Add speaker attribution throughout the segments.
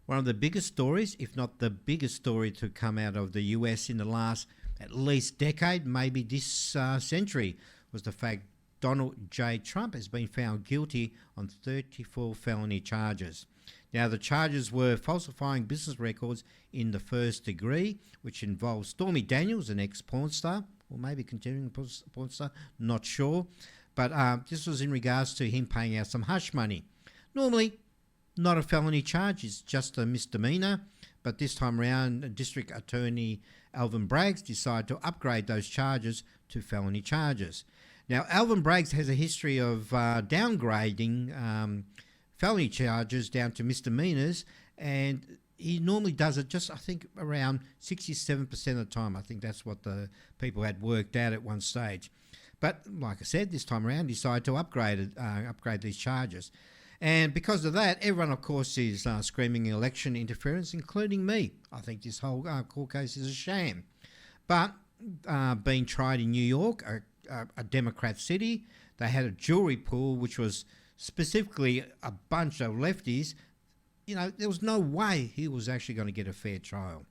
Speaker 1: One of the biggest stories, if not the biggest story to come out of the US in the last at least decade, maybe this century, was the fact Donald J. Trump has been found guilty on 34 felony charges. Now, the charges were falsifying business records in the first degree, which involves Stormy Daniel, an ex-porn star, or maybe continuing porn star, not sure. But this was in regards to him paying out some hush money. Normally, not a felony charge, it's just a misdemeanor. But this time around, District Attorney Alvin Braggs decided to upgrade those charges to felony charges. Now, Alvin Braggs has a history of downgrading felony charges down to misdemeanors, and he normally does it just, I think, around 67% of the time. I think that's what the people had worked out at one stage. But like I said, this time around, decided to upgrade these charges. And because of that, everyone, of course, is screaming election interference, including me. I think this whole court case is a sham. But being tried in New York, a Democrat city, they had a jury pool which was specifically a bunch of lefties. You know, there was no way he was actually going to get a fair trial.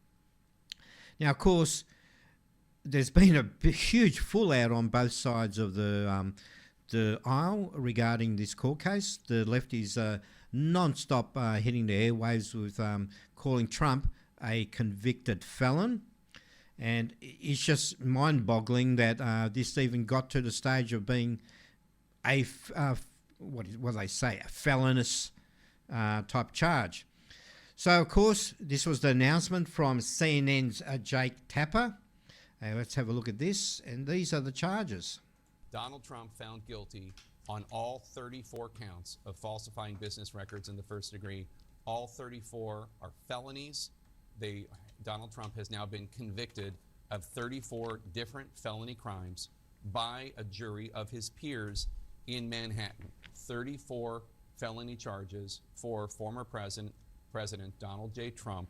Speaker 1: Now, of course, there's been a huge fallout on both sides of the aisle regarding this court case. The lefties are non-stop hitting the airwaves with calling Trump a convicted felon. And it's just mind-boggling that this even got to the stage of being a, what do they say, a felonious type charge. So, of course, this was the announcement from CNN's Jake Tapper. Let's have a look at this, and these are the charges.
Speaker 2: Donald Trump found guilty on all 34 counts of falsifying business records in the first degree. All 34 are felonies. Donald Trump has now been convicted of 34 different felony crimes by a jury of his peers in Manhattan. 34 felony charges for former President Donald J. Trump,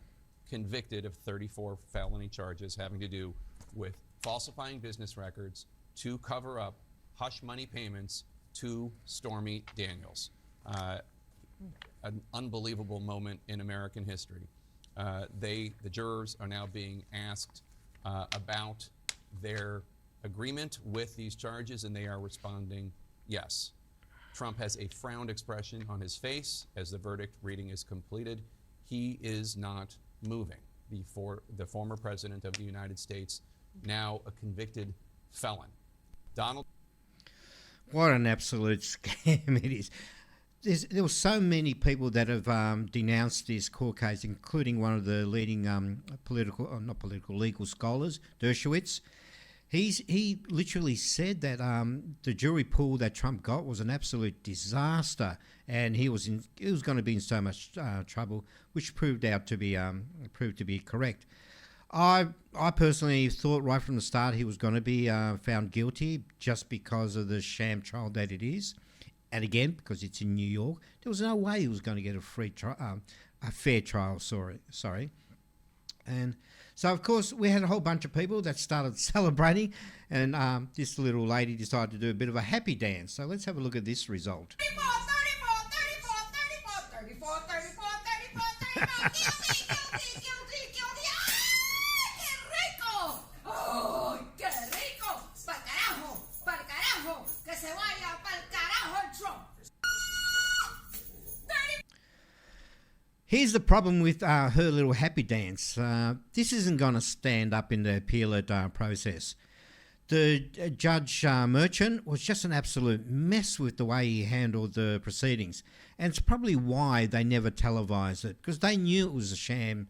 Speaker 2: convicted of 34 felony charges having to do with falsifying business records to cover up hush money payments to Stormy Daniels. An unbelievable moment in American history. The jurors are now being asked about their agreement with these charges, and they are responding yes. Trump has a frowned expression on his face as the verdict reading is completed. He is not moving. The former president of the United States, now a convicted felon. Donald.
Speaker 1: What an absolute scam it is. There were so many people that have denounced this court case, including one of the leading legal scholars, Dershowitz. He literally said that the jury pool that Trump got was an absolute disaster, and he was going to be in so much trouble, which proved to be correct. I personally thought right from the start he was going to be found guilty just because of the sham trial that it is. And again, because it's in New York, there was no way he was going to get a fair trial. Sorry. And so, of course, we had a whole bunch of people that started celebrating, and this little lady decided to do a bit of a happy dance. So let's have a look at this result.
Speaker 3: 34, 34, 34, 34, 34, 34, 34, guilty. ¡Ay, qué rico! ¡Ay, qué rico! ¡Pa'l carajo! ¡Que se vaya pa'l carajo el Trump!
Speaker 1: Here's the problem with her little happy dance. This isn't going to stand up in the appellate process. The Judge Merchant was just an absolute mess with the way he handled the proceedings. And it's probably why they never televised it, because they knew it was a sham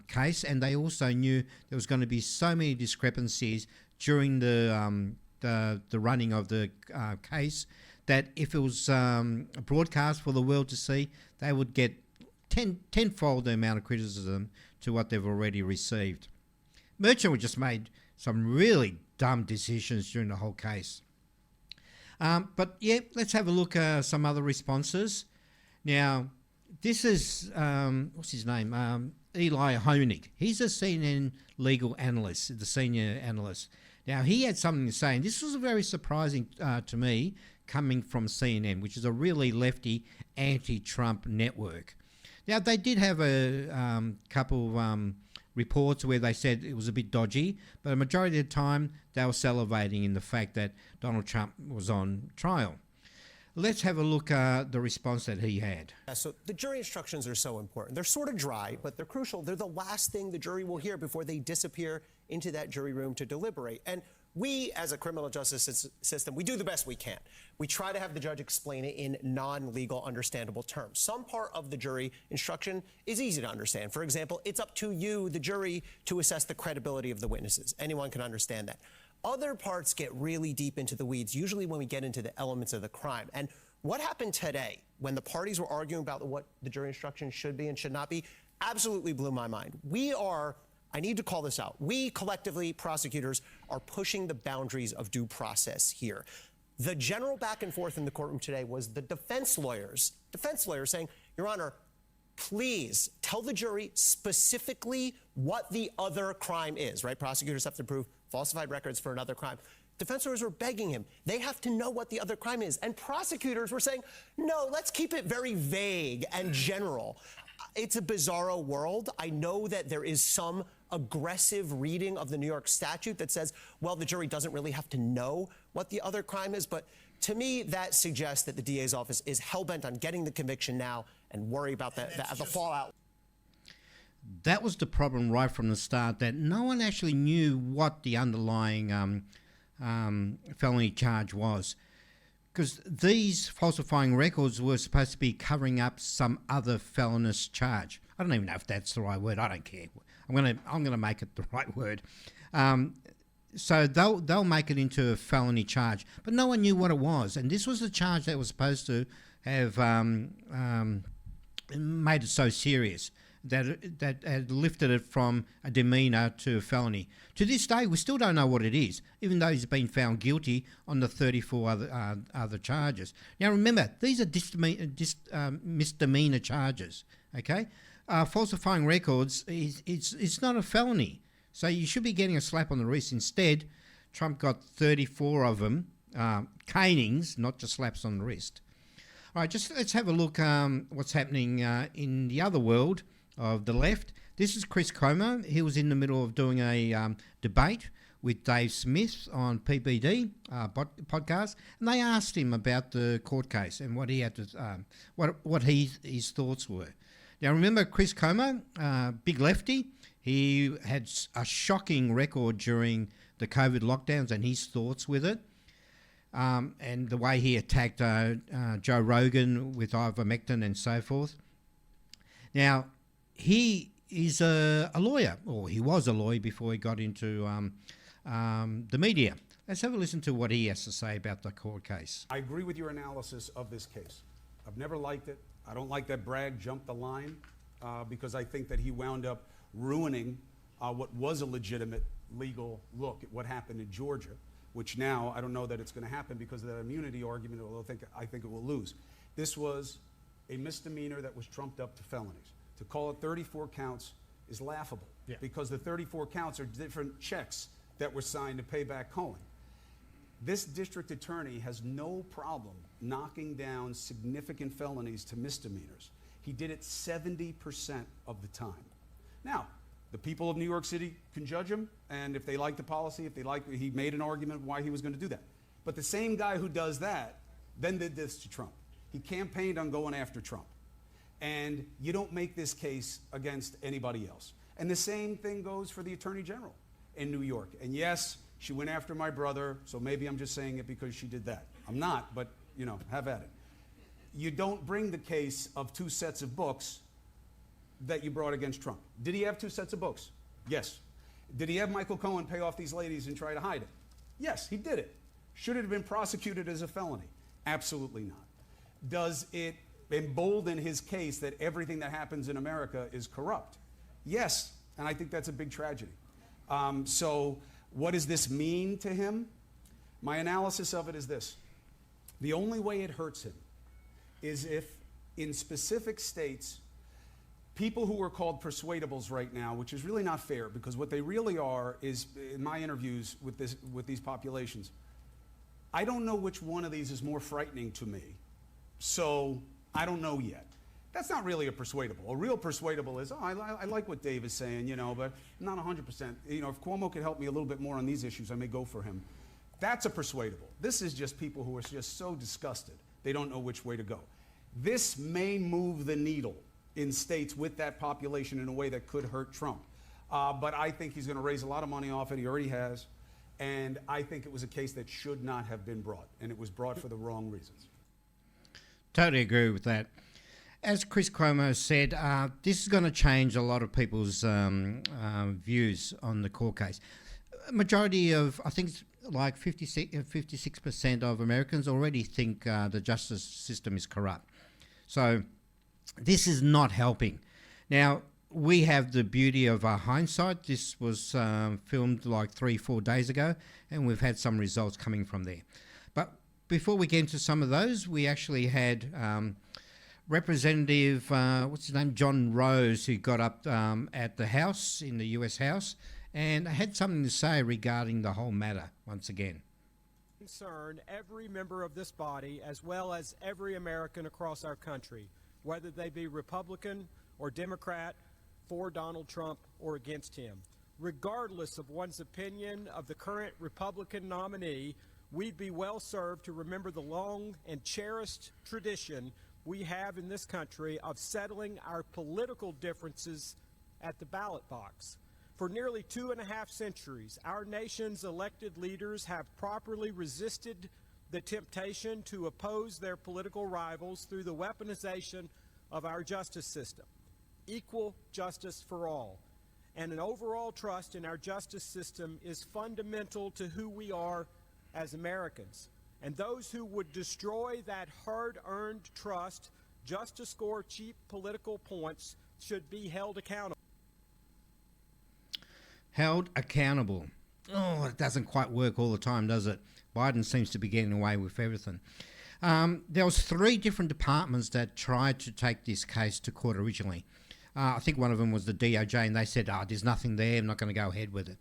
Speaker 1: case, and they also knew there was going to be so many discrepancies during the running of the case that if it was broadcast for the world to see, they would get tenfold the amount of criticism to what they've already received. Merchant just made some really dumb decisions during the whole case. But yeah, let's have a look at some other responses. Now, this is, what's his name? Eli Honig. He's a CNN legal analyst, the senior analyst. Now, he had something to say, and this was very surprising to me, coming from CNN, which is a really lefty anti-Trump network. Now, they did have a couple reports where they said it was a bit dodgy, but a majority of the time they were salivating in the fact that Donald Trump was on trial. Let's have a look at the response that he had.
Speaker 4: So the jury instructions are so important. They're sort of dry, but they're crucial. They're the last thing the jury will hear before they disappear into that jury room to deliberate. And we, as a criminal justice system, we do the best we can. We try to have the judge explain it in non-legal, understandable terms. Some part of the jury instruction is easy to understand. For example, it's up to you, the jury, to assess the credibility of the witnesses. Anyone can understand that. Other parts get really deep into the weeds, usually when we get into the elements of the crime. And what happened today, when the parties were arguing about what the jury instruction should be and should not be, absolutely blew my mind. I need to call this out. We collectively, prosecutors, are pushing the boundaries of due process here. The general back and forth in the courtroom today was the defense lawyers saying, Your Honor, please tell the jury specifically what the other crime is, right? Prosecutors have to prove falsified records for another crime. Defense lawyers were begging him. They have to know what the other crime is. And prosecutors were saying, no, let's keep it very vague and general. It's a bizarro world. I know that there is some aggressive reading of the New York statute that says, well, the jury doesn't really have to know what the other crime is. But to me, that suggests that the DA's office is hell-bent on getting the conviction now and worry about the fallout.
Speaker 1: That was the problem right from the start, that no one actually knew what the underlying felony charge was. Because these falsifying records were supposed to be covering up some other felonious charge. I don't even know if that's the right word. I don't care. I'm gonna make it the right word. So they'll make it into a felony charge, but no one knew what it was. And this was the charge that was supposed to have made it so serious that had lifted it from a demeanour to a felony. To this day, we still don't know what it is, even though he's been found guilty on the 34 other charges. Now, remember, these are misdemeanour charges, okay? Falsifying records, it's not a felony. So you should be getting a slap on the wrist. Instead, Trump got 34 of them, canings, not just slaps on the wrist. All right, let's have a look what's happening in the other world of the left. This is Chris Cuomo. He was in the middle of doing a debate with Dave Smith on PBD podcast, and they asked him about the court case and what he had to, what his thoughts were. Now, remember Chris Cuomo, big lefty. He had a shocking record during the COVID lockdowns and his thoughts with it, and the way he attacked Joe Rogan with ivermectin and so forth. Now, he is a lawyer, or he was a lawyer before he got into the media. Let's have a listen to what he has to say about the court case.
Speaker 5: I agree with your analysis of this case. I've never liked it. I don't like that Bragg jumped the line because I think that he wound up ruining what was a legitimate legal look at what happened in Georgia, which now I don't know that it's going to happen because of that immunity argument, although I think it will lose. This was a misdemeanor that was trumped up to felonies. To call it 34 counts is laughable because the 34 counts are different checks that were signed to pay back Cohen. This district attorney has no problem knocking down significant felonies to misdemeanors. He did it 70% of the time. Now, the people of New York City can judge him, and if they like the policy, he made an argument why he was going to do that. But the same guy who does that then did this to Trump. He campaigned on going after Trump. And you don't make this case against anybody else. And the same thing goes for the Attorney General in New York. And yes, she went after my brother, so maybe I'm just saying it because she did that. I'm not, but, have at it. You don't bring the case of two sets of books that you brought against Trump. Did he have two sets of books? Yes. Did he have Michael Cohen pay off these ladies and try to hide it? Yes, he did it. Should it have been prosecuted as a felony? Absolutely not. Does it embolden his case that everything that happens in America is corrupt? Yes, and I think that's a big tragedy. So what does this mean to him? My analysis of it is this. The only way it hurts him is if in specific states, people who are called persuadables right now, which is really not fair because what they really are is, in my interviews with these populations, I don't know which one of these is more frightening to me. So I don't know yet. That's not really a persuadable. A real persuadable is, I like what Dave is saying, but not 100%. If Cuomo could help me a little bit more on these issues, I may go for him. That's a persuadable. This is just people who are just so disgusted. They don't know which way to go. This may move the needle in states with that population in a way that could hurt Trump. But I think he's going to raise a lot of money off it. He already has. And I think it was a case that should not have been brought. And it was brought for the wrong reasons.
Speaker 1: Totally agree with that. As Chris Cuomo said, this is going to change a lot of people's views on the court case. A majority of, I think, like 56% of Americans already think the justice system is corrupt. So this is not helping. Now, we have the beauty of our hindsight. This was filmed like 3-4 days ago, and we've had some results coming from there. But before we get into some of those, we actually had Representative, what's his name, John Rose, who got up at the House, in the US House, and had something to say regarding the whole matter once again.
Speaker 6: Concern every member of this body, as well as every American across our country, whether they be Republican or Democrat, for Donald Trump or against him. Regardless of one's opinion of the current Republican nominee, we'd be well served to remember the long and cherished tradition we have in this country of settling our political differences at the ballot box. For nearly 2.5 centuries, our nation's elected leaders have properly resisted the temptation to oppose their political rivals through the weaponization of our justice system. Equal justice for all, and an overall trust in our justice system is fundamental to who we are as Americans. And those who would destroy that hard-earned trust just to score cheap political points should be held accountable.
Speaker 1: Held accountable. Oh, it doesn't quite work all the time, does it? Biden seems to be getting away with everything. There was 3 different departments that tried to take this case to court originally. I think one of them was the DOJ, and they said, there's nothing there, I'm not going to go ahead with it.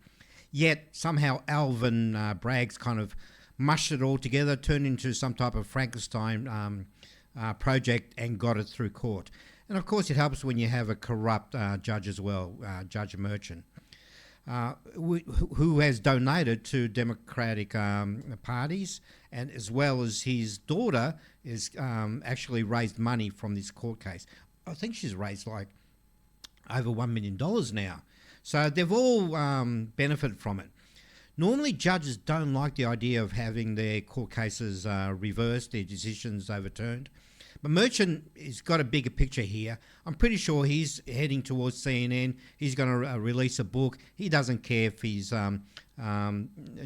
Speaker 1: Yet, somehow, Alvin Bragg's kind of mushed it all together, turned into some type of Frankenstein project, and got it through court. And, of course, it helps when you have a corrupt judge as well, Judge Merchant, who has donated to Democratic parties, and as well as his daughter is actually raised money from this court case. I think she's raised like over $1 million now. So they've all benefited from it. Normally, judges don't like the idea of having their court cases reversed, their decisions overturned. But Merchant has got a bigger picture here. I'm pretty sure he's heading towards CNN. He's going to release a book. He doesn't care if his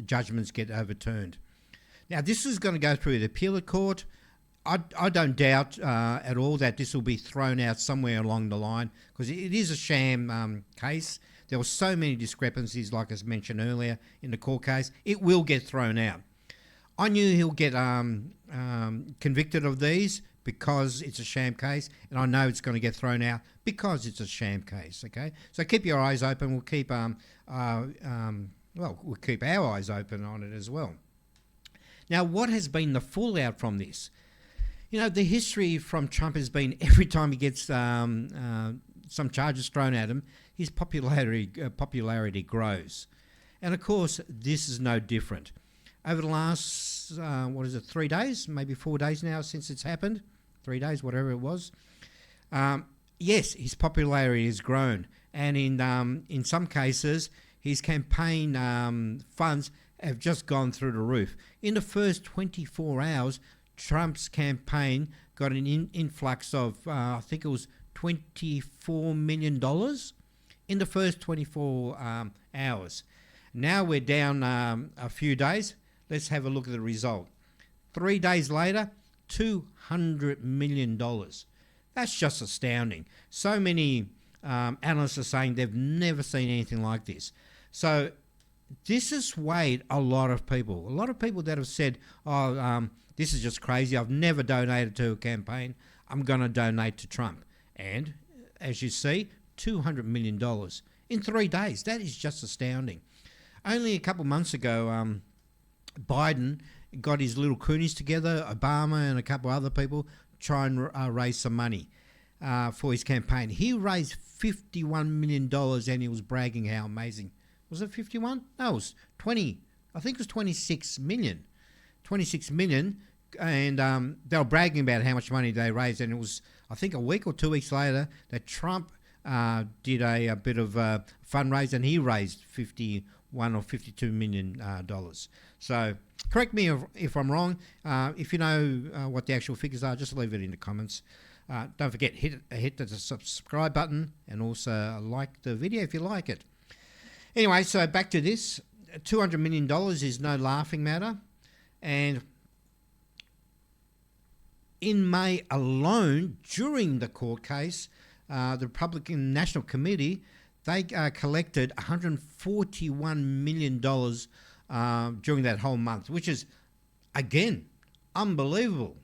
Speaker 1: judgments get overturned. Now, this is going to go through the appellate court. I don't doubt at all that this will be thrown out somewhere along the line, because it is a sham case. There were so many discrepancies, like I mentioned earlier, in the court case. It will get thrown out. I knew he'll get convicted of these because it's a sham case, and I know it's going to get thrown out because it's a sham case. Okay, so keep your eyes open. We'll keep we'll keep our eyes open on it as well. Now, what has been the fallout from this? You know, the history from Trump has been every time he gets some charges thrown at him, his popularity grows. And of course, this is no different. Over the last, 3 days, maybe 4 days now since it's happened, 3 days, whatever it was, yes, his popularity has grown. And in some cases, his campaign funds have just gone through the roof. In the first 24 hours, Trump's campaign got an influx of, I think it was $24 million in the first 24 hours. Now we're down a few days. Let's have a look at the result. 3 days later, $200 million. That's just astounding. So many analysts are saying they've never seen anything like this. So this has swayed a lot of people. A lot of people that have said, this is just crazy. I've never donated to a campaign. I'm going to donate to Trump. And as you see, $200 million in 3 days. That is just astounding. Only a couple months ago, Biden got his little coonies together, Obama and a couple other people, try and raise some money. for his campaign. He raised $51 million and he was bragging how amazing. Was it 51? No, it was 20. I think it was 26 million. 26 million. And they were bragging about how much money they raised. And it was, I think, a week or 2 weeks later that Trump did a bit of fundraise and he raised 51 or 52 million dollars. So correct me if I'm wrong. If you know what the actual figures are, just leave it in the comments. Don't forget, hit the subscribe button and also like the video if you like it. Anyway, so back to this. $200 million is no laughing matter. And in May alone, during the court case, the Republican National Committee, they collected $141 million during that whole month, which is, again, unbelievable.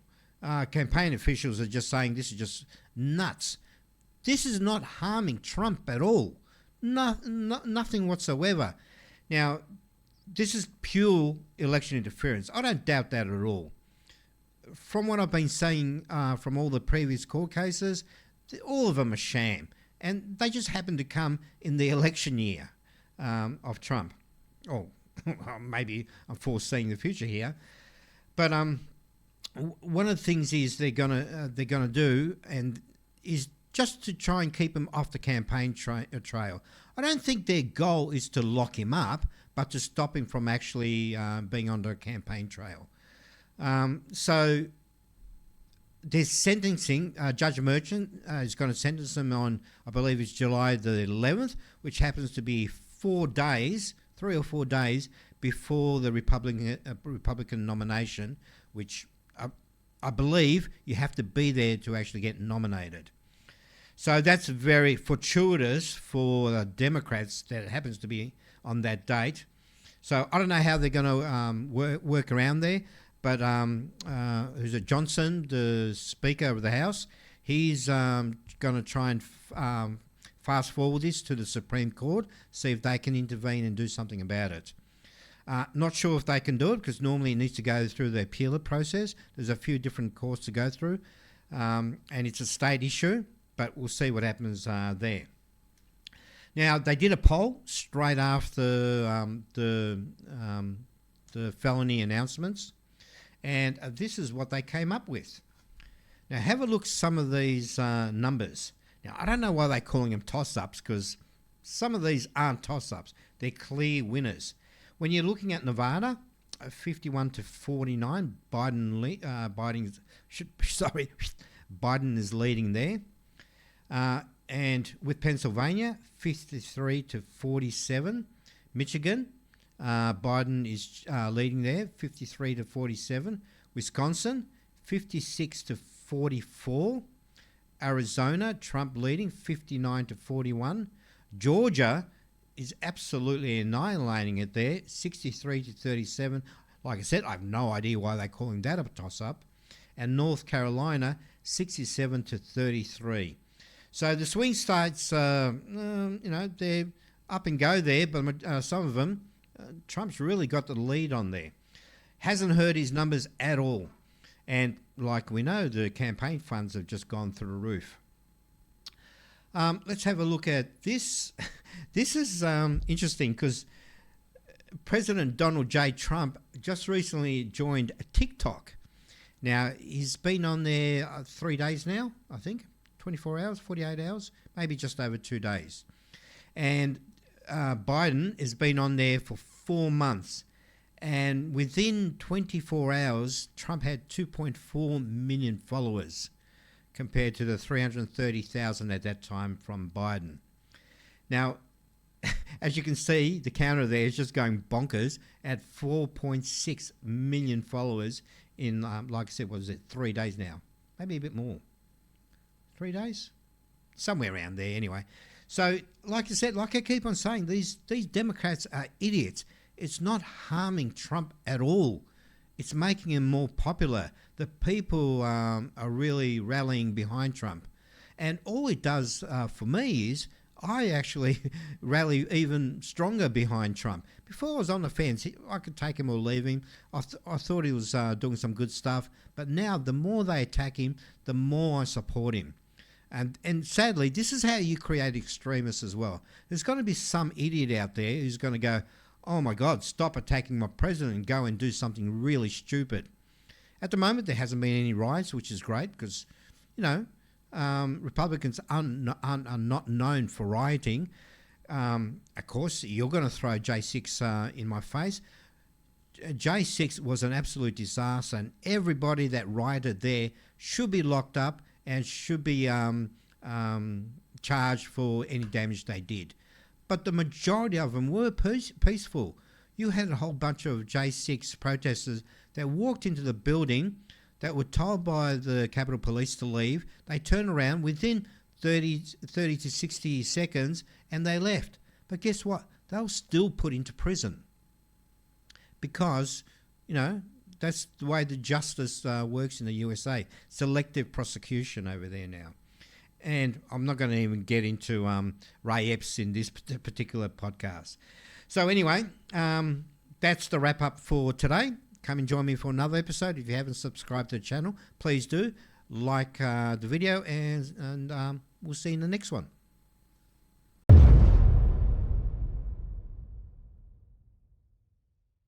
Speaker 1: Campaign officials are just saying this is just nuts. This is not harming Trump at all. Nothing whatsoever. Now, this is pure election interference. I don't doubt that at all. From what I've been saying from all the previous court cases, all of them are sham. And they just happen to come in the election year of Trump. Oh, maybe I'm foreseeing the future here. But one of the things is they're gonna do and is just to try and keep him off the campaign trail. I don't think their goal is to lock him up, but to stop him from actually being on the campaign trail. So there's sentencing. Judge Merchant is going to sentence him on, I believe it's July the 11th, which happens to be 3 or 4 days before the Republican nomination, which I believe you have to be there to actually get nominated. So that's very fortuitous for the Democrats that it happens to be on that date. So I don't know how they're going to work around there, but who's it, Johnson, the Speaker of the House, he's going to try and fast forward this to the Supreme Court, see if they can intervene and do something about it. Not sure if they can do it because normally it needs to go through the appeal process. There's a few different courts to go through, and it's a state issue, but we'll see what happens there. Now, they did a poll straight after the felony announcements, and this is what they came up with. Now, have a look at some of these numbers. Now, I don't know why they're calling them toss-ups because some of these aren't toss-ups. They're clear winners. When you're looking at Nevada, 51 to 49, Biden is leading there. And with Pennsylvania, 53 to 47. Michigan, Biden is leading there, 53 to 47. Wisconsin, 56 to 44. Arizona, Trump leading, 59 to 41. Georgia is absolutely annihilating it there, 63 to 37. Like I said, I have no idea why they're calling that a toss-up. And North Carolina, 67 to 33. So the swing states, they're up and go there, but some of them, Trump's really got the lead on there. Hasn't hurt his numbers at all. And like we know, the campaign funds have just gone through the roof. Let's have a look at this. This is interesting because President Donald J. Trump just recently joined TikTok. Now, he's been on there 3 days now, I think. 24 hours, 48 hours, maybe just over 2 days. And Biden has been on there for 4 months. And within 24 hours, Trump had 2.4 million followers compared to the 330,000 at that time from Biden. Now, as you can see, the counter there is just going bonkers at 4.6 million followers in, like I said, what was it, 3 days now? Maybe a bit more. 3 days? Somewhere around there anyway. So, like I said, like I keep on saying, these Democrats are idiots. It's not harming Trump at all. It's making him more popular. The people are really rallying behind Trump. And all it does for me is I actually rally even stronger behind Trump. Before I was on the fence, I could take him or leave him. I thought he was doing some good stuff. But now the more they attack him, the more I support him. And sadly, this is how you create extremists as well. There's going to be some idiot out there who's going to go, oh my God, stop attacking my president and go and do something really stupid. At the moment, there hasn't been any riots, which is great because, Republicans are not known for rioting. Of course, you're going to throw J6 in my face. J6 was an absolute disaster, and everybody that rioted there should be locked up and should be charged for any damage they did. But the majority of them were peaceful. You had a whole bunch of J6 protesters that walked into the building that were told by the Capitol Police to leave. They turned around within 30 to 60 seconds and they left. But guess what? They were still put into prison because, that's the way the justice works in the USA. Selective prosecution over there now. And I'm not going to even get into Ray Epps in this particular podcast. So anyway, that's the wrap up for today. Come and join me for another episode. If you haven't subscribed to the channel, please do. Like the video and we'll see you in the next one.